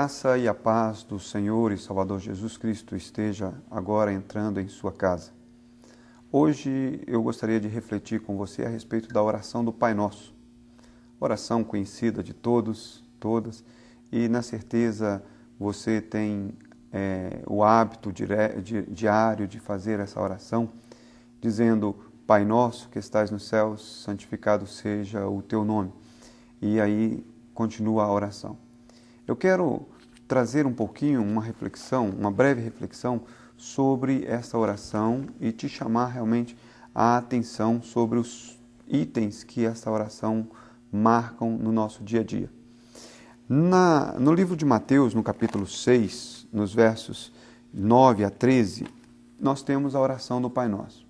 graça e a paz do Senhor e Salvador Jesus Cristo esteja agora entrando em sua casa. Hoje eu gostaria de refletir com você a respeito da oração do Pai Nosso. Oração conhecida de todos, todas, e na certeza você tem o hábito diário de fazer essa oração, dizendo: Pai Nosso que estais nos céus, santificado seja o teu nome. E aí continua a oração. Eu quero trazer um pouquinho, uma reflexão, uma breve reflexão sobre essa oração e te chamar realmente a atenção sobre os itens que essa oração marcam no nosso dia a dia. No livro de Mateus, no capítulo 6, nos versos 9 a 13, nós temos a oração do Pai Nosso.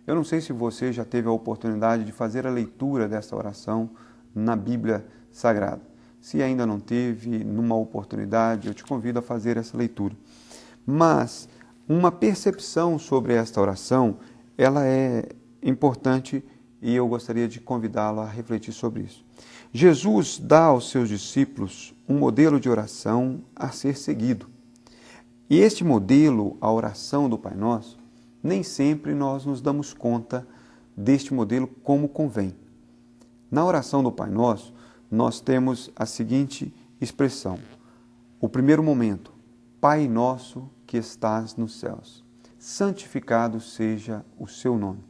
Eu não sei se você já teve a oportunidade de fazer a leitura dessa oração na Bíblia Sagrada. Se ainda não teve, numa oportunidade, eu te convido a fazer essa leitura. Mas uma percepção sobre esta oração, ela é importante e eu gostaria de convidá-lo a refletir sobre isso. Jesus dá aos seus discípulos um modelo de oração a ser seguido. E este modelo, a oração do Pai Nosso, nem sempre nós nos damos conta deste modelo como convém. Na oração do Pai Nosso, nós temos a seguinte expressão. O primeiro momento: Pai Nosso que estás nos céus, santificado seja o seu nome.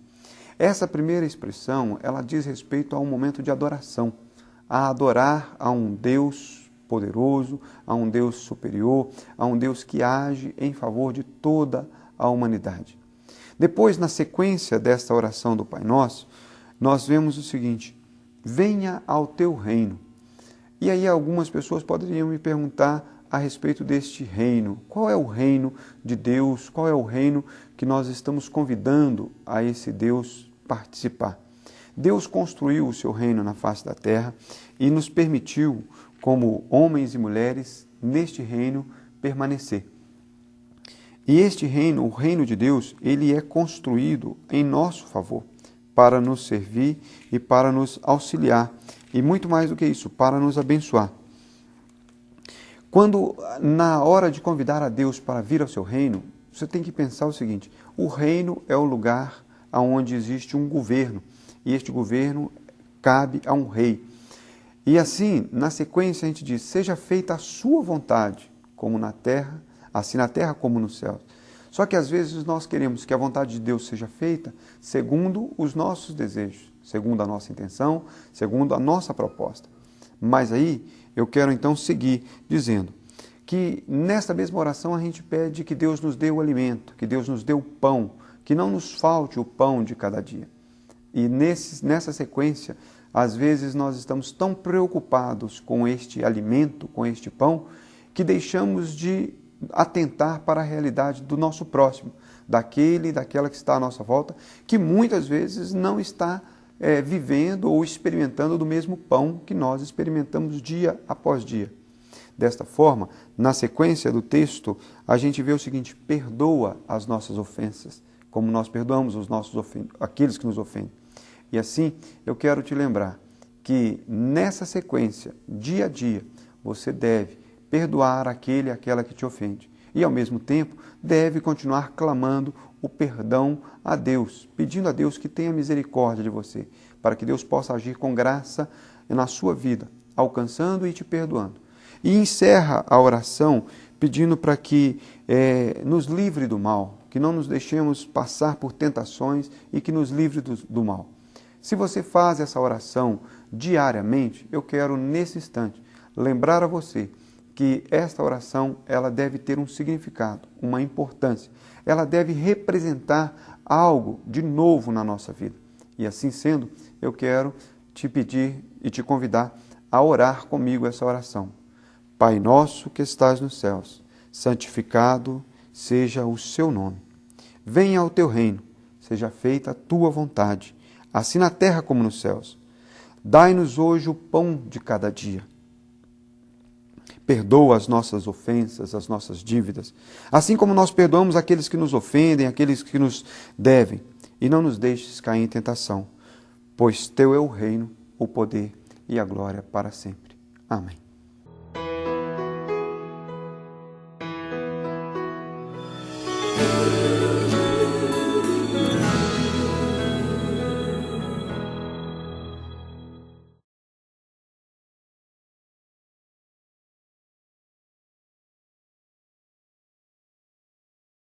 Essa primeira expressão, ela diz respeito a um momento de adoração, a adorar a um Deus poderoso, a um Deus superior, a um Deus que age em favor de toda a humanidade. Depois, na sequência desta oração do Pai Nosso, nós vemos o seguinte: venha ao teu reino. E aí algumas pessoas poderiam me perguntar a respeito deste reino. Qual é o reino de Deus? Qual é o reino que nós estamos convidando a esse Deus participar? Deus construiu o seu reino na face da terra e nos permitiu, como homens e mulheres, neste reino permanecer. E este reino, o reino de Deus, ele é construído em nosso favor, para nos servir e para nos auxiliar. E muito mais do que isso, para nos abençoar. Quando, na hora de convidar a Deus para vir ao seu reino, você tem que pensar o seguinte: o reino é o lugar onde existe um governo, e este governo cabe a um rei. E assim, na sequência, a gente diz: seja feita a sua vontade, como na terra, assim na terra como no céu. Só que às vezes nós queremos que a vontade de Deus seja feita segundo os nossos desejos, segundo a nossa intenção, segundo a nossa proposta. Mas aí eu quero então seguir dizendo que nesta mesma oração a gente pede que Deus nos dê o alimento, que Deus nos dê o pão, que não nos falte o pão de cada dia. E nessa sequência, às vezes nós estamos tão preocupados com este alimento, com este pão, que deixamos de atentar para a realidade do nosso próximo, daquela que está à nossa volta, que muitas vezes não está vivendo ou experimentando do mesmo pão que nós experimentamos dia após dia. Desta forma, na sequência do texto, a gente vê o seguinte: perdoa as nossas ofensas, como nós perdoamos aqueles que nos ofendem. E assim, eu quero te lembrar que nessa sequência, dia a dia, você deve perdoar aquela que te ofende. E, ao mesmo tempo, deve continuar clamando o perdão a Deus, pedindo a Deus que tenha misericórdia de você, para que Deus possa agir com graça na sua vida, alcançando e te perdoando. E encerra a oração pedindo para que nos livre do mal, que não nos deixemos passar por tentações e que nos livre do mal. Se você faz essa oração diariamente, eu quero, nesse instante, lembrar a você que esta oração ela deve ter um significado, uma importância. Ela deve representar algo de novo na nossa vida. E assim sendo, eu quero te pedir e te convidar a orar comigo essa oração. Pai nosso que estás nos céus, santificado seja o seu nome. Venha ao teu reino, seja feita a tua vontade, assim na terra como nos céus. Dai-nos hoje o pão de cada dia. Perdoa as nossas ofensas, as nossas dívidas, assim como nós perdoamos aqueles que nos ofendem, aqueles que nos devem. E não nos deixes cair em tentação, pois teu é o reino, o poder e a glória para sempre. Amém. Senhor.